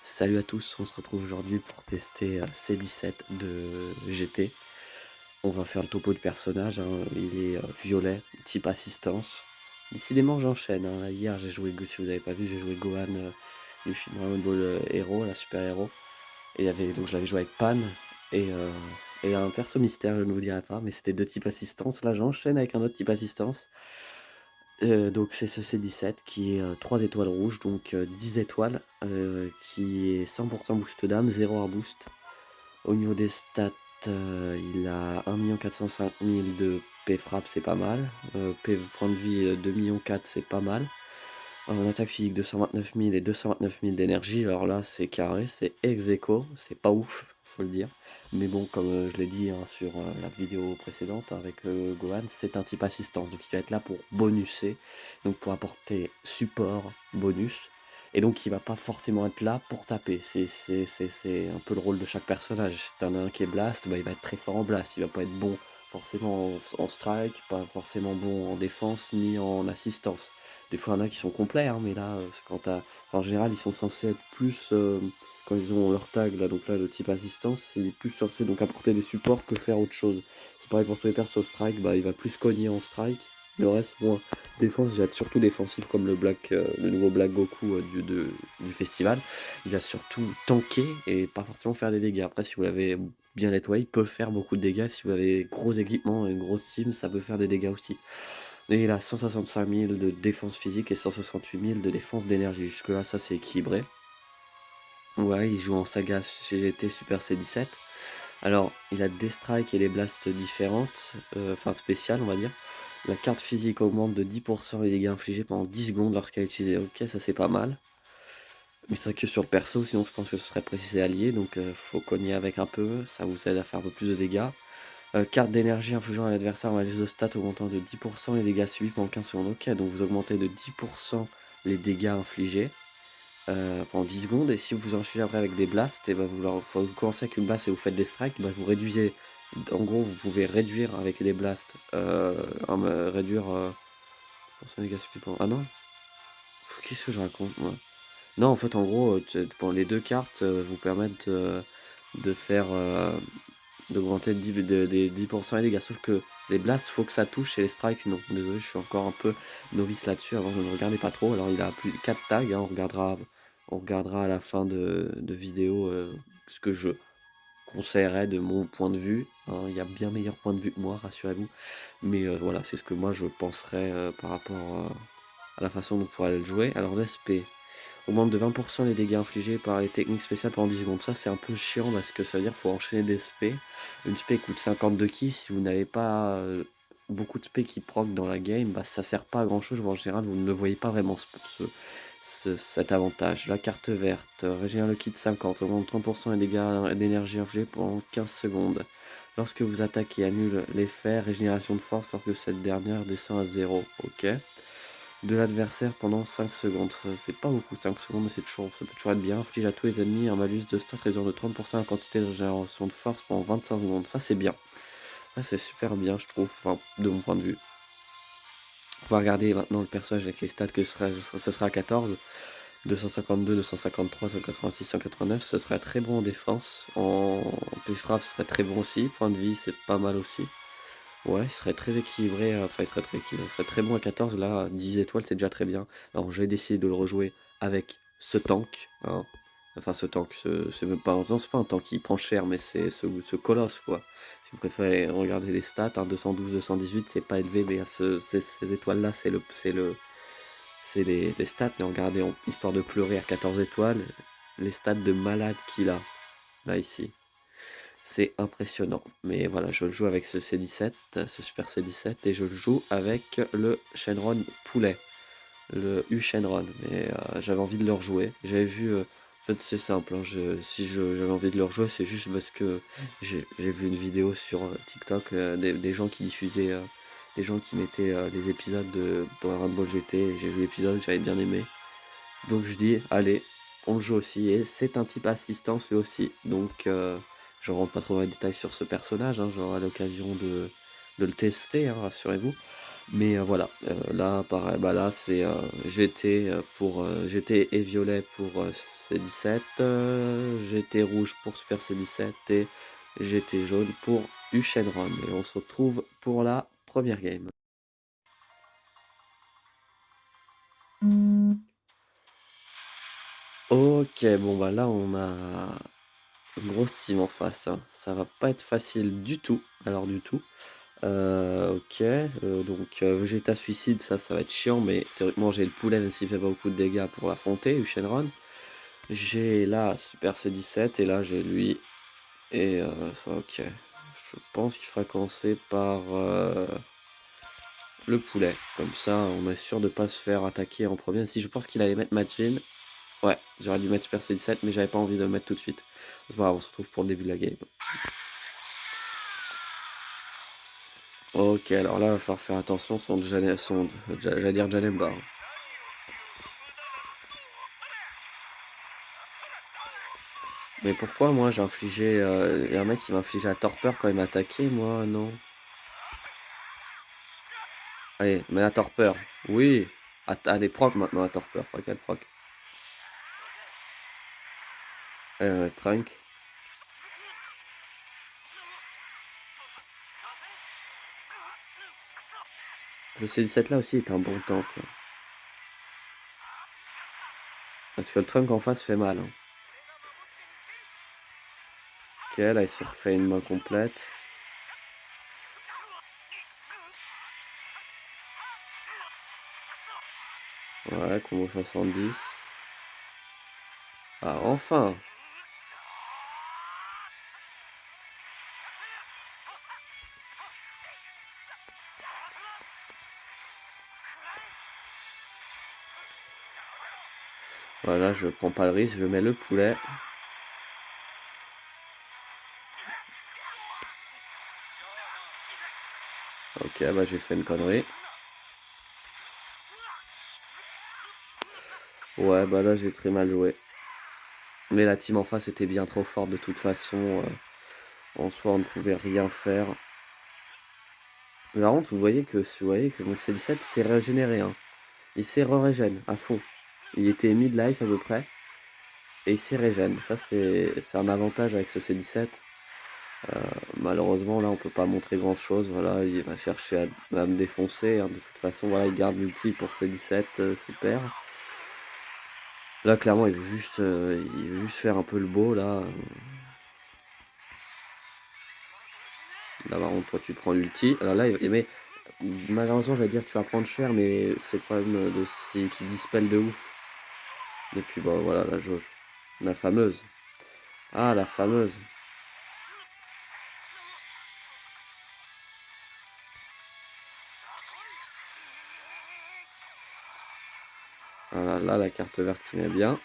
Salut à tous, on se retrouve aujourd'hui pour tester C17 de GT. On va faire le topo de personnage, hein. Il est violet, type assistance. Décidément, j'enchaîne, hein. Là, hier, j'ai joué, si vous avez pas vu, j'ai joué Gohan du film Dragon Ball Hero, la super héros. Et donc je l'avais joué avec Pan et, euh, et un perso mystère, je ne vous dirai pas, mais c'était deux types assistance. Là, j'enchaîne avec un autre type assistance. Donc c'est ce C17 qui est 3 étoiles rouges, donc 10 étoiles, qui est 100 boost d'âme, 0 hard boost. Au niveau des stats, il a 1 405 000 de P frappe, c'est pas mal. Point de vie, 2 400 000, c'est pas mal. En attaque physique, 229 000 et 229 000 d'énergie. Alors là, c'est carré, c'est ex aequo, c'est pas ouf, faut le dire. Mais bon, comme je l'ai dit, hein, sur la vidéo précédente avec Gohan, c'est un type assistance. Donc il va être là pour bonusser, donc pour apporter support, bonus. Et donc il va pas forcément être là pour taper. C'est un peu le rôle de chaque personnage. Si t'en as un qui est blast, bah, il va être très fort en blast. Il va pas être bon forcément en strike, pas forcément bon en défense ni en assistance. Des fois, il y en a qui sont complets, hein, mais là, c'est quand t'as enfin, en général, ils sont censés être plus, quand ils ont leur tag là, donc là, le type assistance, c'est plus censé donc apporter des supports que faire autre chose. C'est pareil pour tous les persos. Strike, bah, il va plus cogner en strike, le reste moins. Défense, il va être surtout défensif comme le nouveau Black Goku, du festival. Il va surtout tanker et pas forcément faire des dégâts. Après, si vous l'avez bien nettoyé, il peut faire beaucoup de dégâts. Si vous avez gros équipement et une grosse team, ça peut faire des dégâts aussi. Et il a 165 000 de défense physique et 168 000 de défense d'énergie. Jusque-là, ça c'est équilibré. Ouais, il joue en saga CGT Super C17. Alors, il a des strikes et des blasts différentes, enfin spéciales, on va dire. La carte physique augmente de 10% les dégâts infligés pendant 10 secondes lorsqu'elle est utilisée. Ok, ça c'est pas mal. Mais c'est que sur le perso, sinon je pense que ce serait précisé allié, donc faut cogner avec un peu, ça vous aide à faire un peu plus de dégâts. Carte d'énergie infligeant à l'adversaire malus de stats augmentant de 10% les dégâts subis pendant 15 secondes. Ok, donc vous augmentez de 10% les dégâts infligés pendant 10 secondes. Et si vous enchaînez après avec des blasts, et ben vous commencez avec une blast et vous faites des strikes, bah vous réduisez. En gros, vous pouvez réduire avec des blasts. Réduire. Pour dégâts subis pendant. Ah non? Qu'est-ce que je raconte moi? Non, en fait, en gros, pour les deux cartes vous permettent de faire. D'augmenter de 10% les dégâts. Sauf que les blasts, faut que ça touche et les strikes, non. Désolé, je suis encore un peu novice là-dessus. Avant, je ne regardais pas trop. Alors, il a plus 4 tags, hein, on regardera à la fin de vidéo ce que je conseillerais de mon point de vue, hein. Il y a bien meilleur point de vue que moi, rassurez-vous. Mais voilà, c'est ce que moi je penserais par rapport à la façon dont on pourrait le jouer. Alors, l'SP. Augmente de 20% les dégâts infligés par les techniques spéciales pendant 10 secondes. Ça, c'est un peu chiant parce que ça veut dire qu'il faut enchaîner des spés. Une spé coûte 52 ki. Si vous n'avez pas beaucoup de spés qui proc dans la game, bah, ça sert pas à grand chose. En général, vous ne le voyez pas vraiment cet avantage. La carte verte, régénère le kit 50, augmente 30% les dégâts d'énergie infligés pendant 15 secondes. Lorsque vous attaquez, annule l'effet régénération de force lorsque cette dernière descend à 0. Ok, de l'adversaire pendant 5 secondes. Ça, c'est pas beaucoup, 5 secondes, mais ça peut toujours être bien. Inflige à tous les ennemis un malus de stats réduisant de 30% la quantité de régénération de force pendant 25 secondes. Ça, c'est bien. Ça, c'est super bien, je trouve, enfin, de mon point de vue. On va regarder maintenant le personnage avec les stats que ce sera à 14. 252, 253, 186, 189. Ça serait très bon en défense. En P-Frappe, ce serait très bon aussi. Point de vie, c'est pas mal aussi. Ouais, il serait très équilibré, enfin il serait très équilibré, il serait très bon à 14, là 10 étoiles c'est déjà très bien. Alors j'ai décidé de le rejouer avec ce tank, hein. Enfin ce tank, c'est même pas, non, c'est pas un tank qui prend cher, mais c'est ce colosse quoi. Si vous préférez regarder les stats, hein, 212, 218 c'est pas élevé, mais à ces étoiles là c'est les stats, mais regardez, histoire de pleurer à 14 étoiles, les stats de malade qu'il a, là ici. C'est impressionnant. Mais voilà, je joue avec ce C17, ce Super C17, et je joue avec le Shenron Poulet, le U Shenron. Mais j'avais envie de le rejouer. J'avais vu, en fait c'est simple, hein, j'avais envie de le rejouer, c'est juste parce que j'ai vu une vidéo sur TikTok, des gens qui diffusaient, des gens qui mettaient les épisodes de Dragon Ball GT, et j'ai vu l'épisode, j'avais bien aimé. Donc je dis, allez, on le joue aussi. Et c'est un type assistance lui aussi. Donc je rentre pas trop dans les détails sur ce personnage, hein, j'aurai l'occasion de le tester, hein, rassurez-vous. Mais voilà, là pareil, bah, là c'est, GT, GT et violet pour, C17, GT rouge pour Super C17 et GT jaune pour Shenron et on se retrouve pour la première game. OK, bon, bah, là on a une grosse team en face, hein. Ça va pas être facile du tout, alors du tout. OK, donc Vegeta suicide, ça va être chiant, mais théoriquement j'ai le poulet, même s'il fait pas beaucoup de dégâts pour l'affronter, Shenron. J'ai là Super C17 et là j'ai lui et OK. Je pense qu'il faudra commencer par, le poulet. Comme ça, on est sûr de pas se faire attaquer en premier. Si je pense qu'il allait mettre Majin. Ouais, j'aurais dû mettre Super C17, mais j'avais pas envie de le mettre tout de suite. C'est pas grave, on se retrouve pour le début de la game. OK, alors là, il va falloir faire attention, j'allais dire Janemba, hein. Mais pourquoi moi j'ai infligé, y a un mec qui m'a infligé à torpeur quand il m'a attaqué, moi non? Allez, mais à torpeur. Oui! Allez, proc maintenant à torpeur, regarde proc. Allez, Trunk. Ce C17 là aussi est un bon tank, hein. Parce que le Trunk en face fait mal, hein. OK, là il se refait une main complète. Ouais, combo 70. Ah enfin! Voilà, je prends pas le risque, je mets le poulet. OK, bah j'ai fait une connerie. Ouais, bah là j'ai très mal joué. Mais la team en face était bien trop forte de toute façon, en soi on ne pouvait rien faire. Mais par contre, vous voyez que mon C17 s'est régénéré, hein. Il s'est re-régène à fond. Il était mid-life à peu près et il s'est régène. Ça c'est un avantage avec ce C17. Heu, Malheureusement là on peut pas montrer grand chose, voilà, il va chercher à me défoncer, hein. De toute façon voilà, il garde l'ulti pour C17, super. Là clairement il veut juste faire un peu le beau là, là par contre toi tu prends l'ulti. Alors là mais malheureusement j'allais dire tu vas prendre cher, mais c'est le problème, c'est qu'il dispel de ouf. Et puis bah voilà la jauge. La fameuse. Ah la fameuse. Voilà, là la carte verte qui met bien.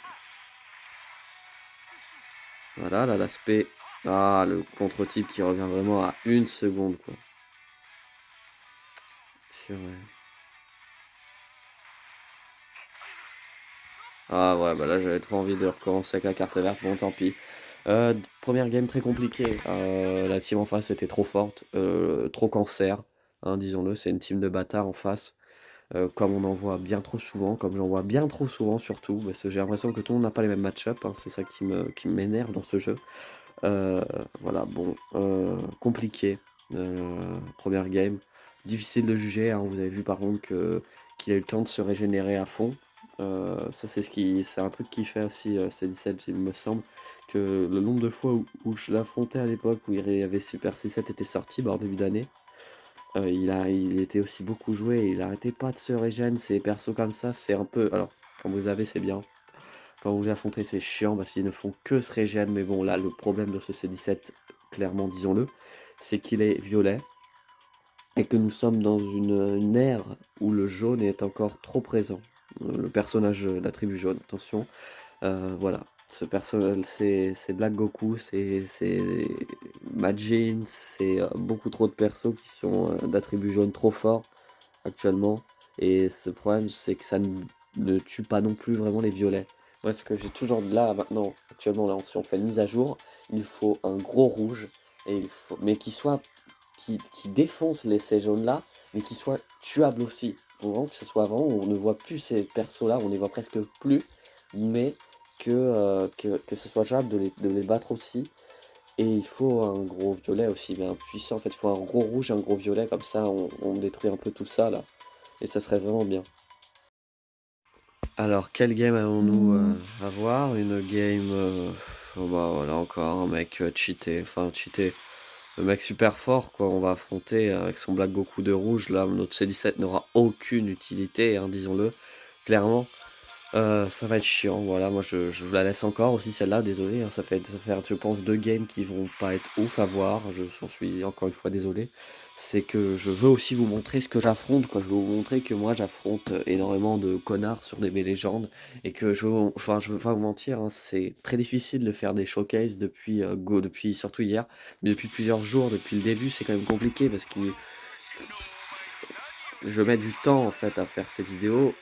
Voilà, là l'aspect. Ah le contre-type qui revient vraiment à 1 seconde quoi. Purée. Ah ouais, bah là j'avais trop envie de recommencer avec la carte verte, bon tant pis. 1 game très compliquée, la team en face était trop forte, trop cancer, hein, disons-le, c'est une team de bâtards en face, comme on en voit bien trop souvent, comme j'en vois bien trop souvent surtout, parce que j'ai l'impression que tout le monde n'a pas les mêmes match-up, hein, c'est ça qui m'énerve dans ce jeu. Heu, voilà, bon, compliqué, 1 game. Difficile de juger, hein, vous avez vu par contre qu'il a eu le temps de se régénérer à fond. Ça c'est un truc qui fait aussi, C17 il me semble, que le nombre de fois où je l'affrontais à l'époque où il y avait Super C7 était sorti, bah, en début d'année, il était aussi beaucoup joué et il arrêtait pas de se régène. Ces persos comme ça, c'est un peu alors quand vous avez c'est bien. Quand vous les affrontez, c'est chiant parce qu'ils ne font que se régène, mais bon, là, le problème de ce C17, clairement, disons-le, c'est qu'il est violet et que nous sommes dans une ère où le jaune est encore trop présent. Le personnage, la tribu jaune, attention. Voilà, ce personnage, c'est Black Goku, c'est Majin, c'est, beaucoup trop de persos qui sont, d'attributs jaunes trop forts actuellement et ce problème, c'est que ça ne tue pas non plus vraiment les violets. Moi, ce que j'ai toujours là, maintenant, actuellement, là, si on fait une mise à jour, il faut un gros rouge et il faut mais qui défonce ces jaunes-là, mais qui soit tuable aussi. Faut vraiment que ce soit avant, on ne voit plus ces persos-là, on les voit presque plus, mais que ce soit jouable de les battre aussi. Et il faut un gros violet aussi, mais un puissant. En fait, il faut un gros rouge et un gros violet, comme ça on détruit un peu tout ça là. Et ça serait vraiment bien. Alors, quelle game allons-nous avoir? Une game. Oh bah voilà, encore un mec cheaté. Enfin, cheaté. Le mec super fort, quoi. On va affronter avec son Black Goku de rouge. Là, notre C17 n'aura aucune utilité, hein, disons-le. Clairement. Ça va être chiant, voilà, moi je vous la laisse encore aussi celle-là, désolé, hein, ça fait je pense 2 games qui vont pas être ouf à voir, j'en suis encore une fois désolé. C'est que je veux aussi vous montrer ce que j'affronte, quoi. Je veux vous montrer que moi j'affronte, énormément de connards sur des légendes et que je veux pas vous mentir, hein, c'est très difficile de faire des showcases depuis surtout hier, mais depuis plusieurs jours, depuis le début, c'est quand même compliqué parce que je mets du temps en fait à faire ces vidéos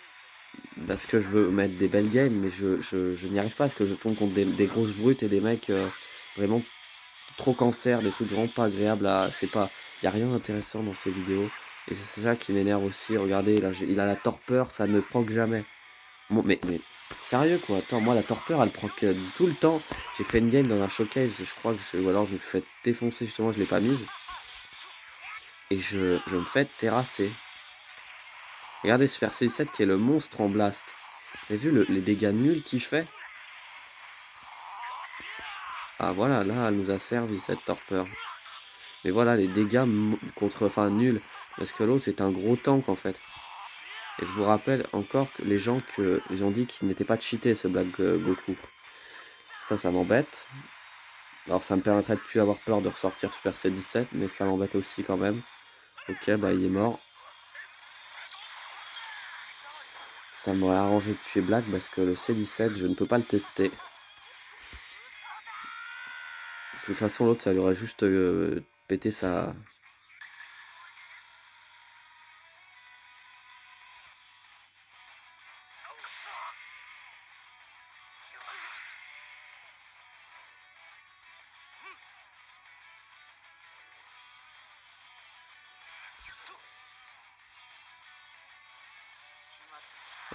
parce que je veux mettre des belles games, mais je n'y arrive pas parce que je tombe contre des grosses brutes et des mecs vraiment trop cancer, des trucs vraiment pas agréables à. C'est pas. Il y a rien d'intéressant dans ces vidéos. Et c'est ça qui m'énerve aussi. Regardez, là, il a la torpeur, ça ne proc jamais. Mais sérieux quoi, attends, moi la torpeur elle proc tout le temps. J'ai fait une game dans un showcase, je crois ou alors je me suis fait défoncer justement, je l'ai pas mise. Et je me fais terrasser. Regardez ce Super C7 qui est le monstre en blast. Vous avez vu les dégâts nuls qu'il fait? Ah voilà, là, elle nous a servi cette torpeur. Mais voilà, les dégâts enfin nuls. Parce que l'autre, c'est un gros tank en fait. Et je vous rappelle encore que les gens ils ont dit qu'il n'était pas cheaté ce Black Goku. Ça m'embête. Alors ça me permettrait de plus avoir peur de ressortir Super C17, mais ça m'embête aussi quand même. Ok, bah il est mort. Ça m'aurait arrangé de tuer Black parce que le C17, je ne peux pas le tester. De toute façon, l'autre, ça lui aurait juste pété sa.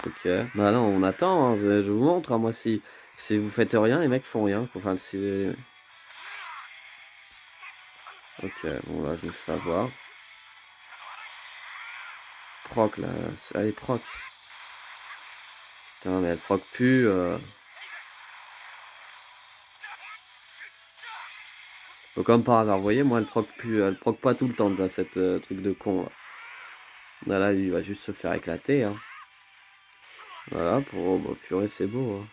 Ok, bah non, on attend, hein, je vous montre, hein, moi si vous faites rien, les mecs font rien, quoi. Enfin, si. Ok, bon là je me fais avoir. Proc là, allez proc. Putain, mais elle proc plus. Donc, comme par hasard, vous voyez, moi elle proc plus, elle proc pas tout le temps déjà cette truc de con là. Là, lui, il va juste se faire éclater, hein. Voilà, oh, bah, purée, c'est beau, hein.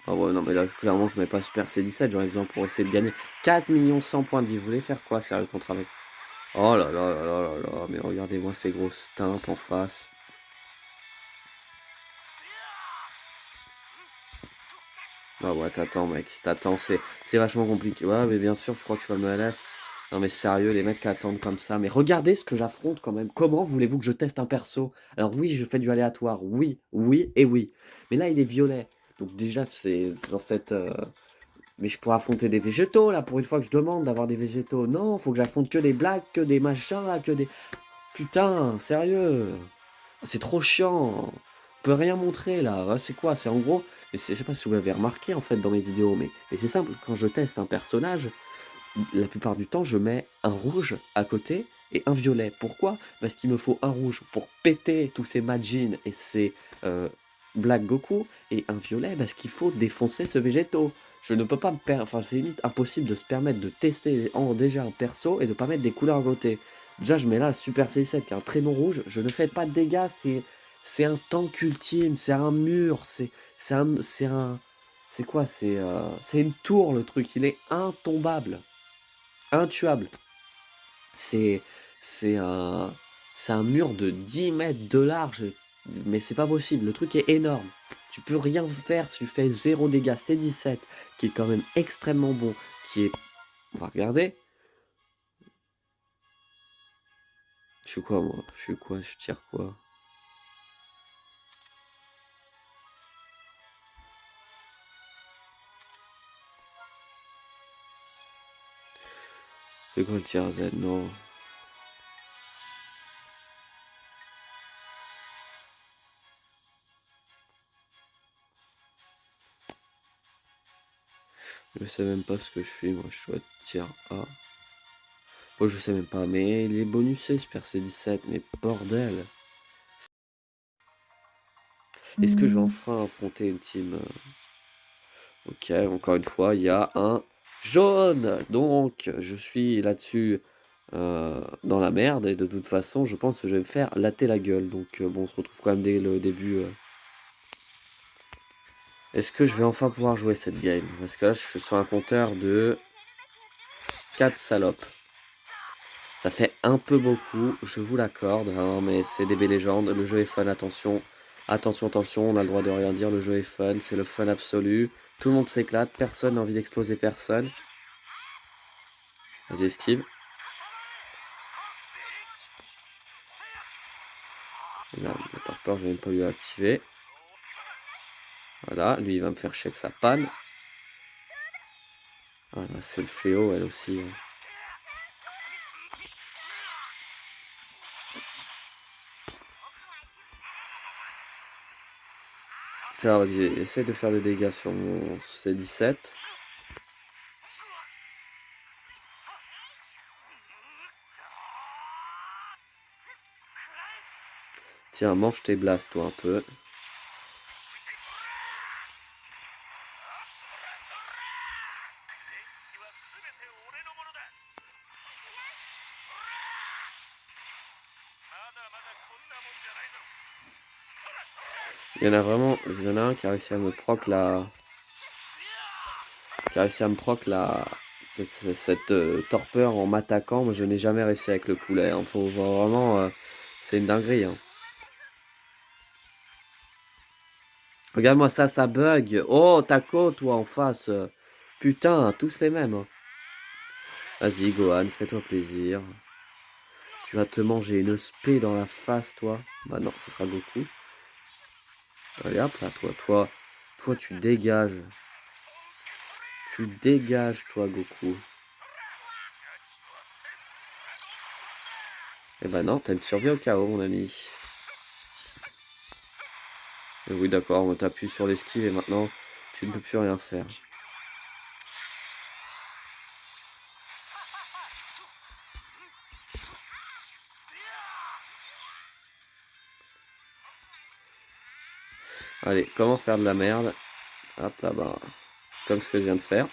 Ah ouais, non, mais là, clairement, je mets pas Super C17, j'en ai besoin pour essayer de gagner 4 100 000 points de vie. Vous voulez faire quoi, sérieux, contre avec? Oh là là là là là là, mais regardez-moi ces grosses timpes en face. Ah ouais, t'attends, mec, t'attends, c'est vachement compliqué. Ouais, mais bien sûr, je crois que tu vas me LF. Non, mais sérieux, les mecs qui attendent comme ça. Mais regardez ce que j'affronte quand même. Comment voulez-vous que je teste un perso? Alors, oui, je fais du aléatoire. Oui, oui et oui. Mais là, il est violet. Donc, déjà, c'est dans cette. Mais je pourrais affronter des végétaux, là, pour une fois que je demande d'avoir des végétaux. Non, faut que j'affronte que des blagues, que des machins, là, que des. Putain, sérieux. C'est trop chiant. On peut rien montrer là. Ouais, c'est quoi? C'est en gros. Je sais pas si vous l'avez remarqué en fait dans mes vidéos, mais c'est simple. Quand je teste un personnage, la plupart du temps, je mets un rouge à côté et un violet. Pourquoi? Parce qu'il me faut un rouge pour péter tous ces Majin et ces euh, Black Goku et un violet parce qu'il faut défoncer ce végétaux. Je ne peux pas me permettre. Enfin, c'est limite impossible de se permettre de tester déjà un perso et de pas mettre des couleurs à côté. Déjà, je mets là le Super C7 qui est un très bon rouge. Je ne fais pas de dégâts. C'est un tank ultime. C'est un mur. C'est quoi? C'est une tour le truc. Il est intombable. Intuable. C'est c'est un c'est un mur de 10 mètres de large, mais c'est pas possible. Le truc est énorme. Tu peux rien faire si tu fais 0 dégâts. C17, qui est quand même extrêmement bon, qui est. On va regarder. Je suis quoi moi? Je suis quoi? Je tire quoi? C'est quoi le tir Z? Non. Je sais même pas ce que je suis, moi, je dois être tier A. Moi, je sais même pas, mais il est bonusé Super C17, mais bordel! Est-ce que je vais enfin affronter une team, OK, encore une fois, il y a un jaune! Donc je suis là-dessus, dans la merde et de toute façon, je pense que je vais me faire latter la gueule. Donc bon, on se retrouve quand même dès le début, Est-ce que je vais enfin pouvoir jouer cette game? Parce que là, je suis sur un compteur de 4 salopes. Ça fait un peu beaucoup, je vous l'accorde, hein, mais c'est DB Legend, le jeu est fun, attention. Attention, attention, on a le droit de rien dire, le jeu est fun, c'est le fun absolu. Tout le monde s'éclate, personne n'a envie d'exploser personne. Vas-y, esquive. Regarde, le torpeur, je vais même pas lui activer. Voilà, lui, il va me faire chier avec sa panne. Voilà, c'est le fléau, elle aussi, hein. Tiens, vas-y, essaye de faire des dégâts sur mon C17. Tiens, mange tes blasts, toi, un peu. Il y en a un qui a réussi à me proc la... Qui a réussi à me proc la... Cette torpeur en m'attaquant. Moi, je n'ai jamais réussi avec le poulet, hein. Faut voir vraiment... c'est une dinguerie, hein. Regarde-moi ça, ça bug. Oh, Taco, toi, en face. Putain, tous les mêmes, hein. Vas-y, Gohan, fais-toi plaisir. Tu vas te manger une spé dans la face, toi. Bah non, ce sera Goku. Allez, hop là, toi, tu dégages. Tu dégages, toi, Goku. Eh ben non, t'as une survie au chaos, mon ami. Et oui, d'accord, on t'appuie sur l'esquive et maintenant, tu ne peux plus rien faire. Allez, comment faire de la merde? Hop là, bah, comme ce que je viens de faire.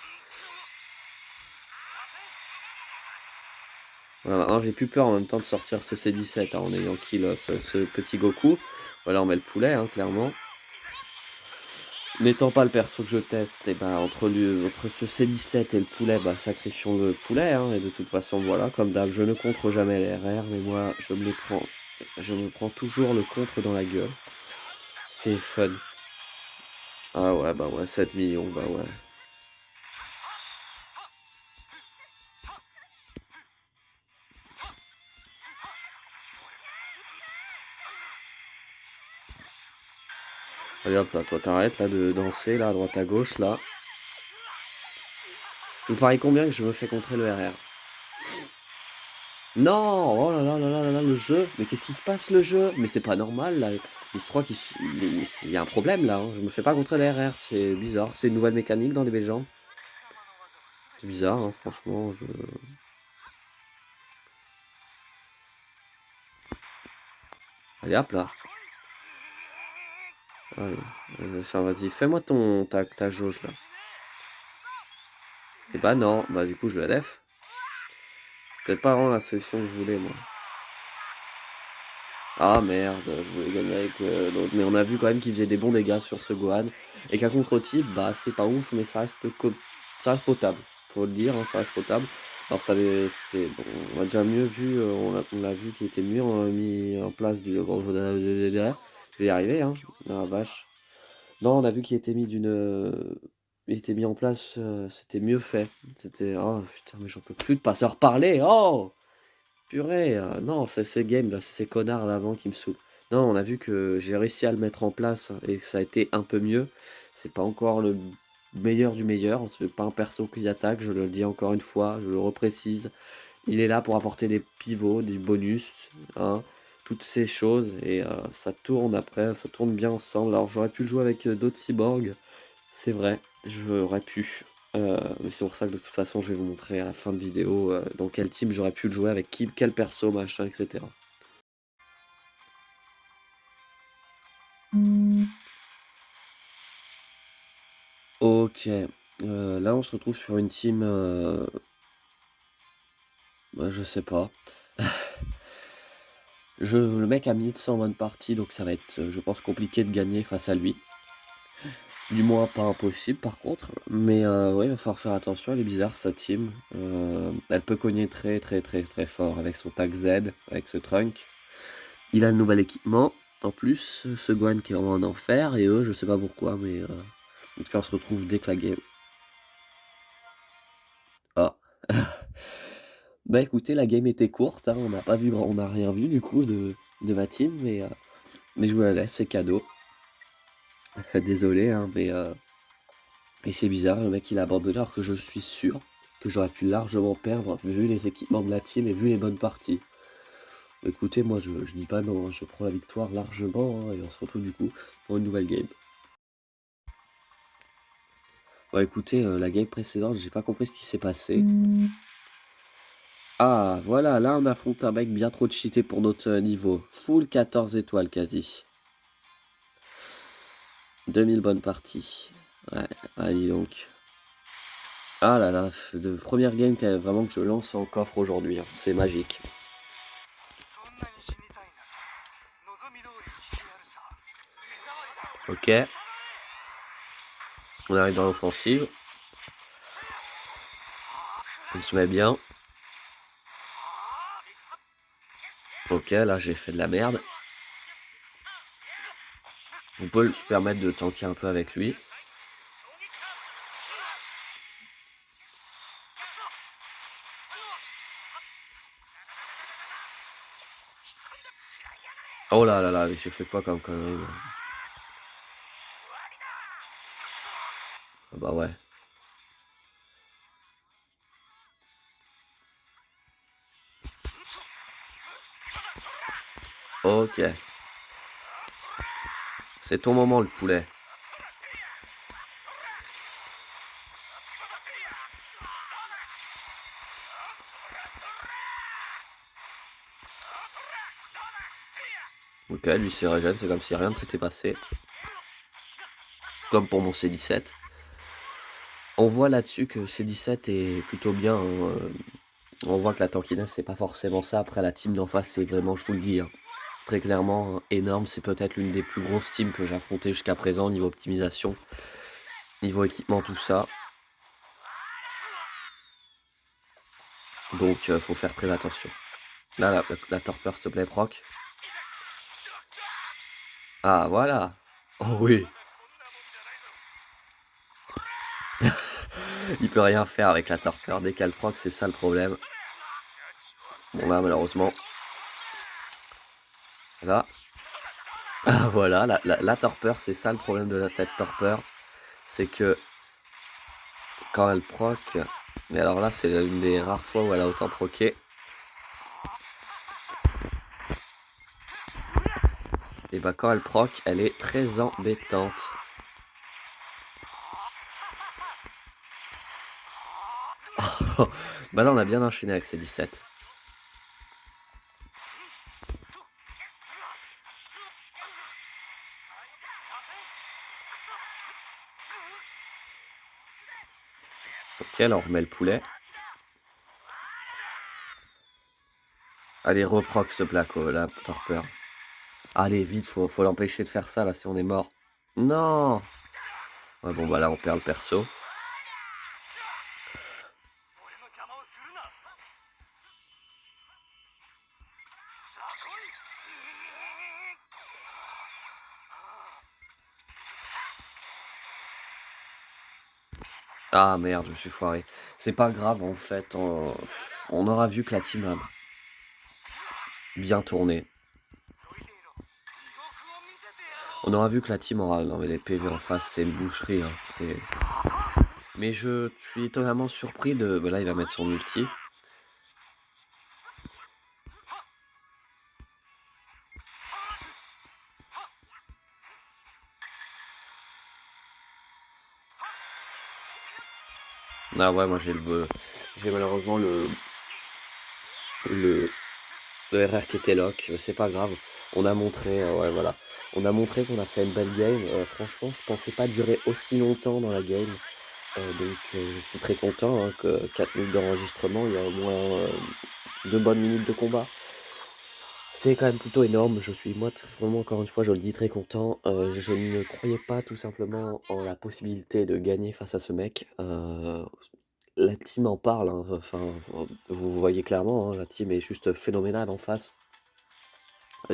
Voilà, maintenant j'ai plus peur en même temps de sortir ce C17 hein, en ayant kill ce petit Goku. Voilà, on met le poulet, hein, clairement. N'étant pas le perso que je teste, et bah, entre ce C17 et le poulet, bah, sacrifions le poulet, hein, et de toute façon, voilà, comme d'hab, je ne contre jamais les RR, mais moi, je me prends toujours le contre dans la gueule. C'est fun. Ah ouais, bah ouais, 7 millions, bah ouais. Allez hop là, toi t'arrêtes là de danser là à droite à gauche là. Vous pariez combien que je me fais contrer le RR? Non! Oh là là là là là là, le jeu! Mais qu'est-ce qui se passe le jeu? Mais c'est pas normal là. Je crois il y a un problème là, hein. Je me fais pas contrer le RR, c'est bizarre. C'est une nouvelle mécanique dans les gens. C'est bizarre, hein, franchement, je. Allez hop là. Allez, vas-y, fais-moi ta jauge là. Et bah non, bah du coup je le LF. C'était pas vraiment la solution que je voulais moi. Ah merde, je voulais gagner avec l'autre. Mais on a vu quand même qu'il faisait des bons dégâts sur ce Gohan. Et qu'un contre-type, bah c'est pas ouf, mais ça reste potable. Faut le dire, hein, ça reste potable. Alors c'est bon, on a déjà mieux vu, on a vu qu'il était mieux mis en place du. Je vais y arriver, hein. Ah vache. Non, on a vu qu'il était mis il était mis en place, c'était mieux fait. C'était. Oh putain, mais j'en peux plus de pas se reparler. Oh! Purée, non, c'est ces games là, c'est ces connards d'avant qui me saoulent. Non, on a vu que j'ai réussi à le mettre en place et que ça a été un peu mieux. C'est pas encore le meilleur du meilleur, c'est pas un perso qui attaque, je le dis encore une fois, je le reprécise. Il est là pour apporter des pivots, des bonus, hein, toutes ces choses et ça tourne après, ça tourne bien ensemble. Alors j'aurais pu le jouer avec, d'autres cyborgs, c'est vrai, j'aurais pu. Mais c'est pour ça que de toute façon, je vais vous montrer à la fin de vidéo, dans quel team j'aurais pu le jouer, avec qui, quel perso, machin, et cetera. OK, là, on se retrouve sur une team, bah, je sais pas. Le mec a 1100 bonnes parties, donc ça va être, je pense, compliqué de gagner face à lui. Du moins pas impossible par contre, mais ouais, il va falloir faire attention, elle est bizarre sa team. Elle peut cogner très, très, très, très fort avec son tag Z, avec ce trunk. Il a le nouvel équipement, en plus, ce Gwen qui est vraiment un enfer et eux, je sais pas pourquoi, mais en tout cas, on se retrouve dès que la game. Ah! Bah, écoutez, la game était courte, hein, on n'a rien vu du coup de ma team, mais je vous la laisse, c'est cadeau. Désolé, hein, mais c'est bizarre, le mec il a abandonné alors que je suis sûr que j'aurais pu largement perdre vu les équipements de la team et vu les bonnes parties. Écoutez, moi je dis pas non, hein, je prends la victoire largement, hein, et on se retrouve du coup pour une nouvelle game. Bon écoutez, la game précédente, j'ai pas compris ce qui s'est passé. Ah voilà, là on affronte un mec bien trop cheaté pour notre niveau. Full 14 étoiles quasi. 2000 bonnes parties. Ouais, allez donc. Ah là là, de première game vraiment que je lance en coffre aujourd'hui, hein, c'est magique. OK. On arrive dans l'offensive. On se met bien. OK, là j'ai fait de la merde. On peut se permettre de tanker un peu avec lui. Oh là là là, j'ai fait quoi comme connerie, moi? Ah bah ouais. OK. C'est ton moment le poulet. OK, lui c'est régène, c'est comme si rien ne s'était passé. Comme pour mon C17. On voit là-dessus que C17 est plutôt bien, hein, on voit que la tankiness c'est pas forcément ça. Après la team d'en face, c'est vraiment, je vous le dis, hein, très clairement, énorme. C'est peut-être l'une des plus grosses teams que j'ai affrontées jusqu'à présent niveau optimisation, niveau équipement, tout ça. Donc faut faire très attention. Là, la torpeur, s'il te plaît, proc. Ah, voilà. Oh oui. Il peut rien faire avec la torpeur. Dès qu'elle proc, c'est ça le problème. Bon, là, malheureusement. Là. Ah, voilà, la torpeur, c'est ça le problème de cette torpeur. C'est que quand elle proc... Mais alors là, c'est l'une des rares fois où elle a autant proqué. Et bah quand elle proc, elle est très embêtante. Bah là, on a bien enchaîné avec ces 17. Ok, là, on remet le poulet. Allez, reproc ce placo, la torpeur. Allez, vite, faut l'empêcher de faire ça, là, si on est mort. Non! Ouais, bon, bah là, on perd le perso. Ah merde, je me suis foiré. C'est pas grave, en fait, on aura vu que la team a bien tourné. On aura vu que la team aura... Non mais les PV en face, c'est une boucherie, hein, c'est... Mais je suis étonnamment surpris de... Bah là, il va mettre son ulti. Ah ouais, moi j'ai malheureusement le, le RR qui était lock, c'est pas grave. On a montré, ouais voilà. On a montré qu'on a fait une belle game. Franchement, je pensais pas durer aussi longtemps dans la game. Je suis très content hein, que 4 minutes d'enregistrement, il y a au moins 2 bonnes minutes de combat. C'est quand même plutôt énorme. Je suis moi vraiment encore une fois, je le dis, très content. Je ne croyais pas tout simplement en la possibilité de gagner face à ce mec. La team en parle, hein, enfin, vous voyez clairement, hein, la team est juste phénoménale en face.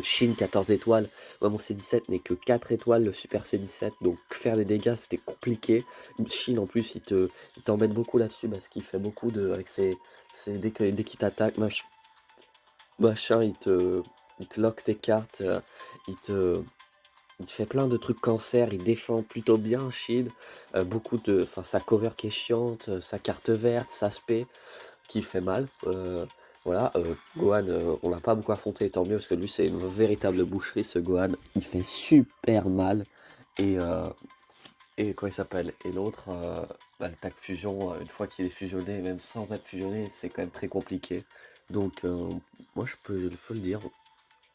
Chine 14 étoiles, moi mon C17 n'est que 4 étoiles, le Super C17, donc faire des dégâts c'était compliqué. Chine en plus il t'embête beaucoup là-dessus parce qu'il fait beaucoup de avec dès qu'il t'attaque machin, il te lock tes cartes, il te il te fait plein de trucs cancer, il défend plutôt bien Chine, enfin sa cover qui est chiante, sa carte verte, sa spé qui fait mal. Voilà, Gohan, on l'a pas beaucoup affronté, tant mieux, parce que lui, c'est une véritable boucherie, ce Gohan. Il fait super mal. Et, euh, et comment il s'appelle? Et l'autre, l'attaque fusion, une fois qu'il est fusionné, même sans être fusionné, c'est quand même très compliqué. Donc, moi, je peux le dire.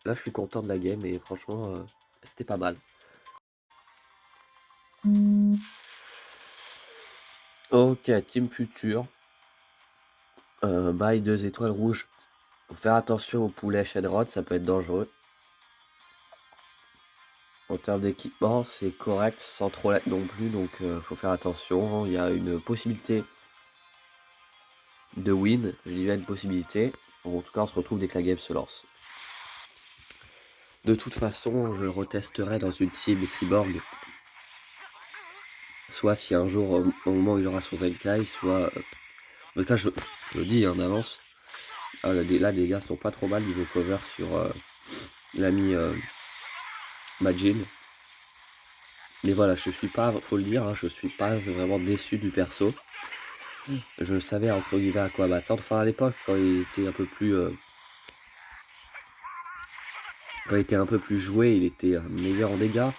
Là, je suis content de la game et franchement, c'était pas mal. Ok, Team Future. Bye 2 étoiles rouges. Faut faire attention au poulet Shenrod, ça peut être dangereux. En termes d'équipement, c'est correct sans trop l'être non plus, donc faut faire attention. Il y a une possibilité de win, je dis bien une possibilité. En tout cas, on se retrouve dès que la game se lance. De toute façon, je le retesterai dans une team cyborg. Soit si un jour, au moment où il aura son Zenkai, soit... en tout cas, je le dis en avance. Ah, là, les gars sont pas trop mal niveau cover sur l'ami Majin. Mais voilà, je suis pas, faut le dire, hein, je suis pas vraiment déçu du perso. Je savais entre guillemets à quoi m'attendre. Enfin à l'époque quand il était un peu plus quand il était un peu plus joué, il était meilleur en dégâts.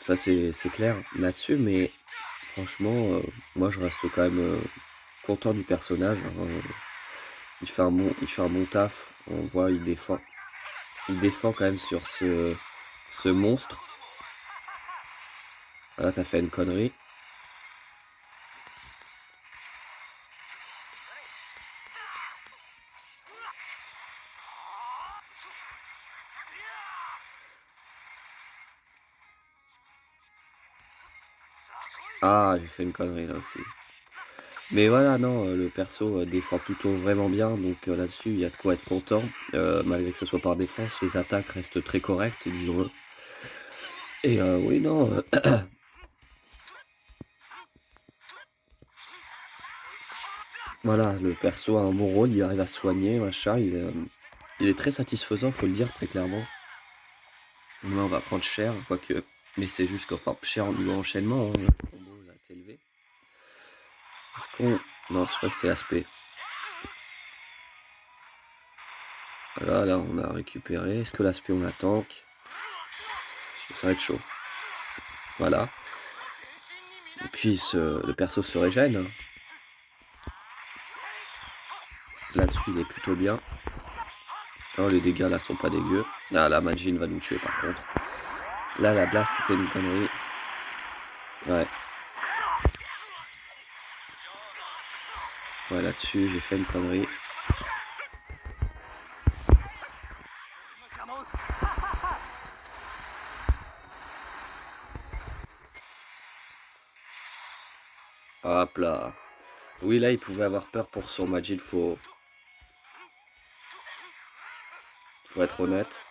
Ça c'est clair là-dessus, mais franchement, moi je reste quand même content du personnage, hein. Il fait un bon taf. On voit il défend quand même sur ce monstre. Là t'as fait une connerie. Ah j'ai fait une connerie là aussi. Mais voilà, non, le perso défend plutôt vraiment bien, donc là-dessus, il y a de quoi être content. Malgré que ce soit par défense, les attaques restent très correctes, disons-le. Et oui, non, voilà, le perso a un bon rôle, il arrive à se soigner, machin, il est très satisfaisant, faut le dire très clairement. Là, on va prendre cher, quoique, mais c'est juste qu'enfin, cher en niveau enchaînement, hein, le combo va être élevé. Est-ce qu'on... Non, c'est vrai que c'est l'aspect. Voilà, là, on a récupéré. Est-ce que l'aspect, on la tank? Ça va être chaud. Voilà. Et puis le perso se régène. Là-dessus, il est plutôt bien. Oh, les dégâts là sont pas dégueux. Ah, la Majin va nous tuer par contre. Là, la blast, c'était une connerie. Ouais. Ouais, là-dessus, j'ai fait une connerie. Hop là. Oui, là, il pouvait avoir peur pour son Majin, faut être honnête.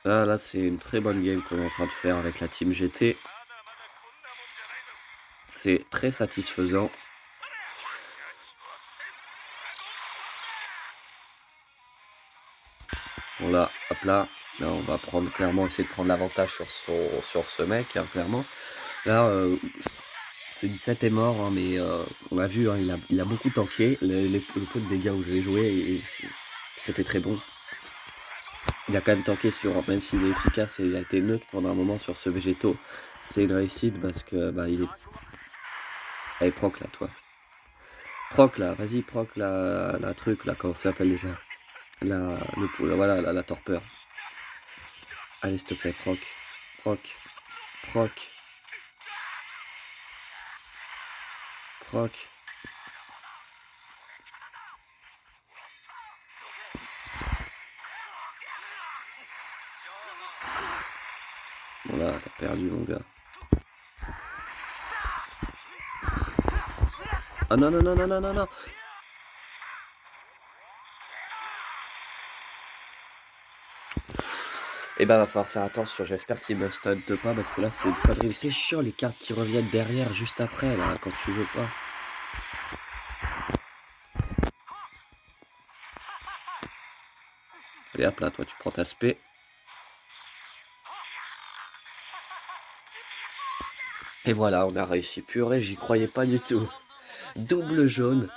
Là, c'est une très bonne game qu'on est en train de faire avec la team GT. C'est très satisfaisant. Bon là, hop là. Là, on va clairement essayer de prendre l'avantage sur ce mec, hein, clairement. Là, C17 est mort, hein, mais on l'a vu, hein, il a beaucoup tanké. Le peu de dégâts où je l'ai joué, c'était très bon. Il a quand même tanké sur, même s'il est efficace et il a été neutre pendant un moment sur ce végétaux, c'est une réussite parce que, bah, il est allez proc là toi. Proc là, vas-y proc la truc là, comment ça s'appelle déjà? Voilà la torpeur. Allez s'il te plaît, proc, proc, proc, proc. Voilà, t'as perdu mon gars. Ah non non non non non non non. Et bah va falloir faire attention, j'espère qu'il me stunt pas parce que là c'est une quadrille. C'est chiant les cartes qui reviennent derrière juste après là quand tu veux pas. Allez hop là, toi tu prends ta spé. Et voilà, on a réussi. Purée, j'y croyais pas du tout. Double jaune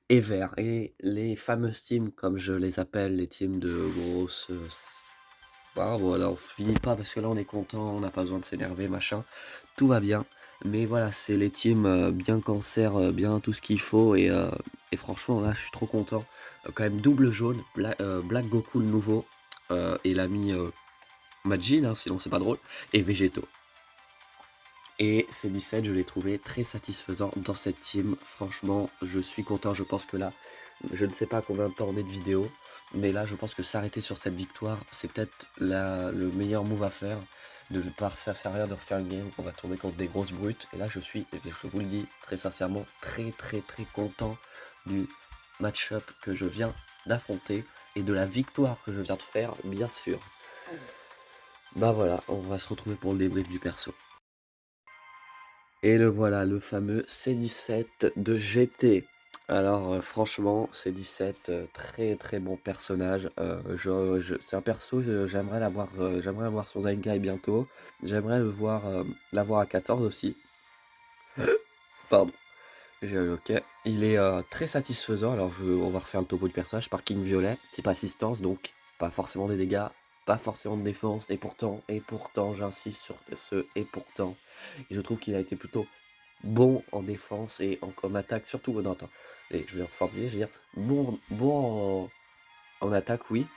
et vert. Et les fameuses teams, comme je les appelle, les teams de grosses... Bah, voilà, on finit pas parce que là on est content, on n'a pas besoin de s'énerver, machin. Tout va bien. Mais voilà, c'est les teams bien cancer, bien tout ce qu'il faut. Et franchement, là, je suis trop content. Quand même, double jaune, Black Goku le nouveau. Et l'ami Majin, hein, sinon c'est pas drôle. Et Végétaux. Et ces 17, je l'ai trouvé très satisfaisant dans cette team. Franchement, je suis content. Je pense que là, je ne sais pas combien de temps on est de vidéo, mais là, je pense que s'arrêter sur cette victoire, c'est peut-être le meilleur move à faire. De part, ça sert à rien de refaire une game, on va tomber contre des grosses brutes. Et là, je suis, je vous le dis très sincèrement, très très très content du match-up que je viens d'affronter et de la victoire que je viens de faire, bien sûr. Bah voilà, on va se retrouver pour le débrief du perso. Et le voilà, le fameux C17 de GT. Alors franchement, C17, très très bon personnage. C'est un perso, j'aimerais avoir son Zenkai bientôt. J'aimerais l'avoir à 14 aussi. Pardon, j'ai eu ok. Il est très satisfaisant. Alors on va refaire le topo du personnage. Parking violet, type assistance, donc pas forcément des dégâts, pas forcément de défense. Et pourtant, j'insiste sur ce et pourtant. Et je trouve qu'il a été plutôt bon en défense et en attaque, surtout. Non, attends, et je vais reformuler, je veux dire, bon en attaque, oui,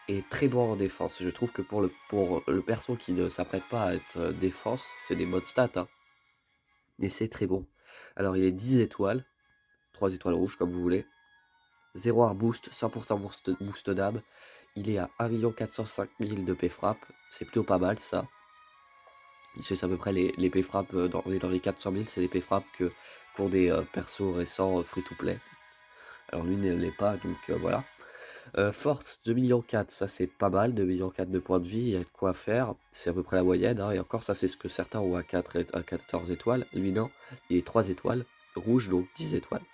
et très bon en défense. Je trouve que pour le perso qui ne s'apprête pas à être défense, c'est des modes stats, hein, mais c'est très bon. Alors, il est 10 étoiles, 3 étoiles rouges, comme vous voulez, 0 art boost, 100% boost d'ab. Il est à 1 405 000 de P frappe, c'est plutôt pas mal ça. C'est à peu près les P frappe, on est dans les 400 000, c'est les P frappe qu'ont des persos récents free to play. Alors lui ne l'est pas, donc voilà. Force 2,4 millions, ça c'est pas mal, 2,4 millions de points de vie, il y a de quoi faire, c'est à peu près la moyenne, hein, et encore ça c'est ce que certains ont à 14 étoiles, lui non, il est 3 étoiles, rouge donc 10 étoiles.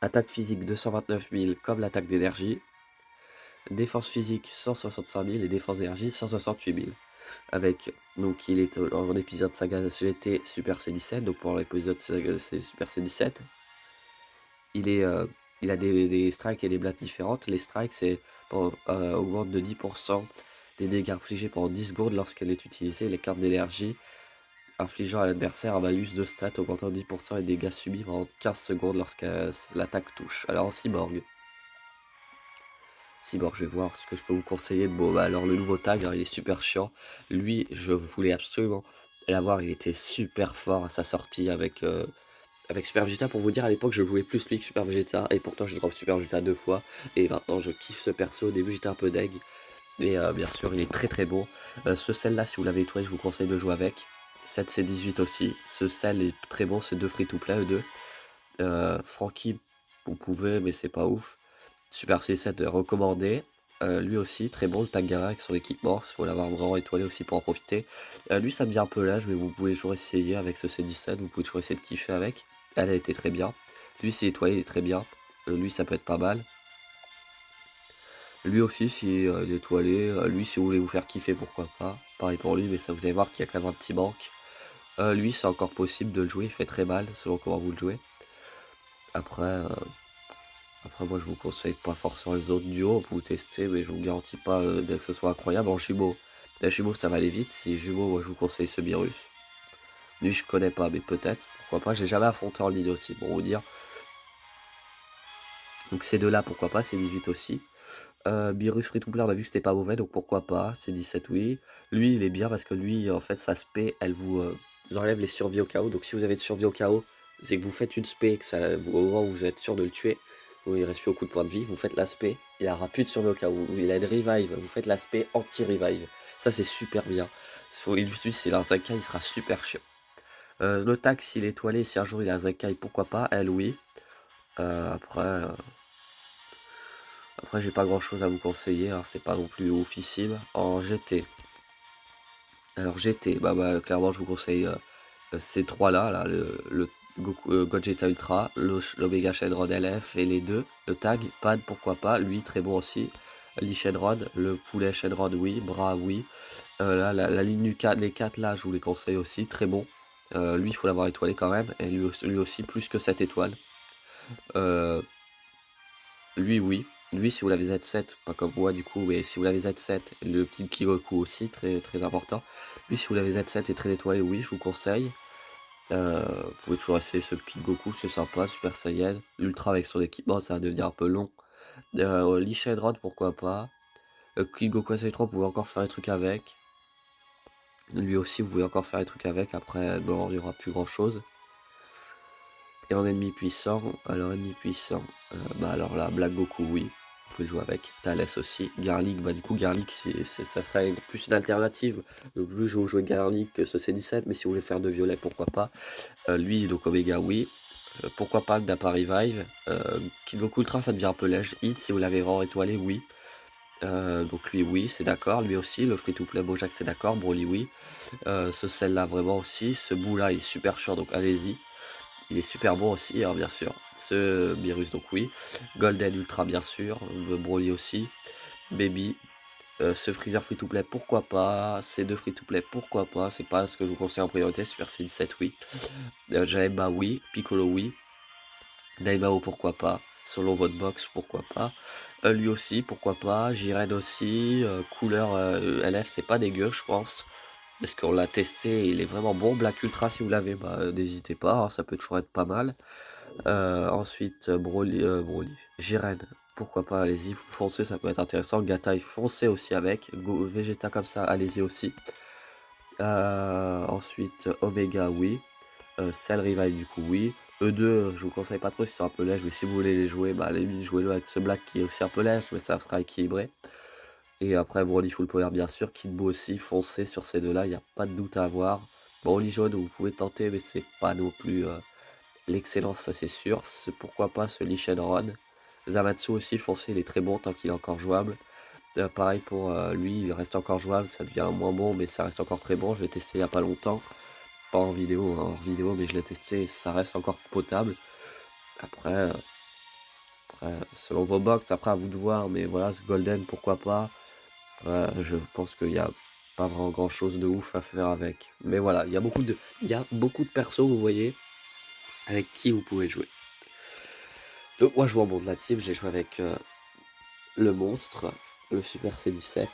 Attaque physique 229 000 comme l'attaque d'énergie, défense physique 165 000 et défense d'énergie 168 000. Avec, donc il est en épisode saga GT Super C17, donc pour l'épisode saga Super C17, il a des strikes et des blasts différentes. Les strikes, c'est augmente de 10% des dégâts infligés pendant 10 secondes lorsqu'elle est utilisée. Les cartes d'énergie infligeant à l'adversaire un malus de stats augmentant de 10% les dégâts subis pendant 15 secondes lorsque l'attaque touche. Alors en Cyborg, je vais voir ce que je peux vous conseiller de beau. Bah, alors le nouveau tag, alors, il est super chiant. Lui, je voulais absolument l'avoir. Il était super fort à sa sortie avec Super Vegeta. Pour vous dire, à l'époque, je jouais plus lui que Super Vegeta. Et pourtant, j'ai drop Super Vegeta 2 fois. Et maintenant, je kiffe ce perso. Au début, j'étais un peu deg. Mais bien sûr, il est très très bon. Ce sel-là, si vous l'avez étoilé, je vous conseille de jouer avec. 7C18 aussi. Ce sel est très bon. C'est 2 free-to-play, eux deux. Frankie, vous pouvez, mais c'est pas ouf. Super C7 recommandé. Lui aussi, très bon, le Tagara avec son équipement. Il faut l'avoir vraiment étoilé aussi pour en profiter. Lui, ça devient un peu l'âge, mais vous pouvez toujours essayer avec ce C17. Vous pouvez toujours essayer de kiffer avec. Elle a été très bien. Lui, c'est étoilé, il est très bien. Lui, ça peut être pas mal. Lui aussi, si il est étoilé. Lui, si vous voulez vous faire kiffer, pourquoi pas. Pareil pour lui, mais ça, vous allez voir qu'il y a quand même un petit manque. Lui, c'est encore possible de le jouer. Il fait très mal selon comment vous le jouez. Après. Après moi je vous conseille pas forcément les autres duos, vous tester, mais je vous garantis pas, dès que ce soit incroyable. En jumeaux, les jumeaux ça va aller vite, si jumeaux, moi je vous conseille ce Beerus. Lui je connais pas, mais peut-être, pourquoi pas, j'ai jamais affronté en ligne aussi, pour vous dire. Donc ces 2 là, pourquoi pas, c'est 18 aussi. Beerus Free to Play, on a vu que c'était pas mauvais, donc pourquoi pas, c'est 17 oui. Lui, il est bien parce que lui, en fait, sa spé, elle vous enlève les survies au chaos. Donc si vous avez de survie au chaos, c'est que vous faites une spé, que ça, au moment où vous êtes sûr de le tuer, où il reste plus beaucoup de points de vie, vous faites la spé, il aura plus de survie au chaos. Il a une revive, vous faites la spé anti-revive. Ça, c'est super bien. Lui, s'il a un Zakai, il sera super chiant. Le tag, s'il est étoilé, si un jour il a un Zakai, pourquoi pas, elle, oui. Après, j'ai pas grand chose à vous conseiller, hein, c'est pas non plus oufissime. En GT, alors GT, clairement je vous conseille ces trois là, le Goku, Gogeta Ultra, l'Omega Shenron LF et les deux. Le tag, Pad pourquoi pas, lui très bon aussi. Lee Shenron, le poulet Shenron oui, Bras oui. Là, la ligne du 4, les 4 là, je vous les conseille aussi, très bon. Lui il faut l'avoir étoilé quand même, et lui aussi plus que 7 étoiles. Euh, Lui, oui. Lui, si vous l'avez Z7, pas comme moi du coup, mais si vous l'avez Z7, le petit Kigoku aussi, très, très important. Lui, si vous l'avez Z7 et très étoilé, oui, je vous conseille. Vous pouvez toujours essayer ce petit Goku, c'est sympa, Super Saiyan. L'Ultra avec son équipement, ça va devenir un peu long. Lee Shenron, pourquoi pas. Kigoku SI3, vous pouvez encore faire des trucs avec. Lui aussi, vous pouvez encore faire des trucs avec. Après, non, il n'y aura plus grand chose. Et en ennemi puissant, alors ennemi puissant, alors là, Black Goku, oui, vous pouvez jouer avec. Thalès aussi. Garlic, du coup, Garlic, ça ferait plus une alternative. Donc, lui, je vais jouer Garlic que ce C17, mais si vous voulez faire de violet, pourquoi pas. Lui, donc Omega, oui. Pourquoi pas le Dappa Revive. Kid Goku Ultra, ça devient un peu lège. Hit, si vous l'avez vraiment étoilé, oui. Donc lui, oui, c'est d'accord. Lui aussi, le free-to-play Bojack, c'est d'accord. Broly, oui. Ce celle-là, vraiment aussi. Ce bout-là, il est super chiant, donc allez-y. Il est super bon aussi, hein, bien sûr. Ce Beerus, donc oui. Golden Ultra, bien sûr. Broly aussi. Baby. Ce Freezer free-to-play, pourquoi pas. Ces deux free-to-play, pourquoi pas. C'est pas ce que je vous conseille en priorité. Super Saiyan 7, oui. Jaemba, oui. Piccolo, oui. Daimao, pourquoi pas. Selon votre box, pourquoi pas. Lui aussi, pourquoi pas. Jiren aussi. Couleur LF, c'est pas dégueu, je pense. Parce qu'on l'a testé, il est vraiment bon. Black Ultra, si vous l'avez, n'hésitez pas, hein, ça peut toujours être pas mal. Ensuite, Broly, Jiren, pourquoi pas, allez-y, foncez, ça peut être intéressant. Gatai, foncez aussi avec. Vegeta comme ça, allez-y aussi. Ensuite, Omega, oui. Cell Revive, du coup, oui. E2, je vous conseille pas trop si c'est un peu lège, mais si vous voulez les jouer, à la limite, jouez-le avec ce Black qui est aussi un peu lège, mais ça sera équilibré. Et après, Broly Full Power, bien sûr. Kid Buu aussi, foncez sur ces deux-là, il n'y a pas de doute à avoir. Broly jaune, vous pouvez tenter, mais c'est pas non plus l'excellence, ça c'est sûr. Pourquoi pas ce Lee Shenron. Zamatsu aussi, foncez, il est très bon tant qu'il est encore jouable. Pareil pour lui, il reste encore jouable, ça devient moins bon, mais ça reste encore très bon. Je l'ai testé il n'y a pas longtemps. Pas en vidéo, hein, hors vidéo, mais je l'ai testé et ça reste encore potable. Après, selon vos box, après à vous de voir, mais voilà, ce Golden, pourquoi pas. Je pense qu'il y a pas vraiment grand chose de ouf à faire avec. Mais voilà, il y a beaucoup de persos, vous voyez, avec qui vous pouvez jouer. Donc moi je vous remonte la team, j'ai joué avec le monstre, le Super C17.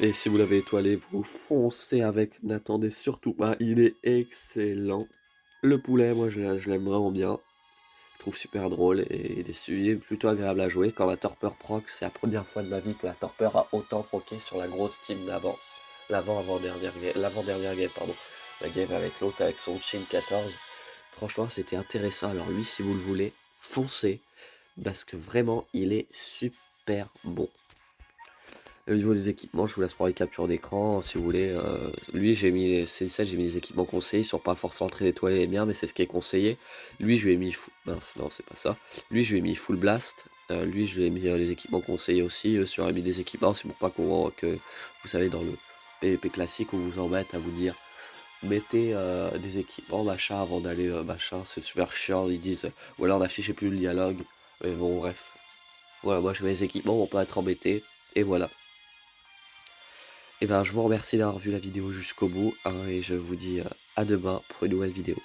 Et si vous l'avez étoilé, vous foncez avec, n'attendez surtout pas, il est excellent. Le poulet, moi je l'aime vraiment bien. Je trouve super drôle et il est plutôt agréable à jouer. Quand la torpeur proc, c'est la première fois de ma vie que la torpeur a autant proqué sur la grosse team d'avant. L'avant-dernière game, pardon. La game avec l'autre, avec son Shin 14. Franchement, c'était intéressant. Alors lui, si vous le voulez, foncez. Parce que vraiment, il est super bon. Au niveau des équipements, je vous laisse prendre les captures d'écran si vous voulez. Lui, j'ai mis les C7, j'ai mis les équipements conseillés. Ils sont pas forcément très étoilés et bien, mais c'est ce qui est conseillé. Lui, je lui ai mis. Mince, non, c'est pas ça. Lui, je lui ai mis Full Blast. Lui, je lui ai mis les équipements conseillés aussi. Eux, je leur ai mis des équipements. C'est pour pas que, vous savez, dans le PvP classique, on vous embête à vous dire mettez des équipements machin avant d'aller machin. C'est super chiant. Ils disent. Ou alors n'affichez plus le dialogue. Mais bon, bref. Voilà, moi, je mets les équipements, on peut être embêté. Et voilà. Et ben, je vous remercie d'avoir vu la vidéo jusqu'au bout, hein, et je vous dis à demain pour une nouvelle vidéo.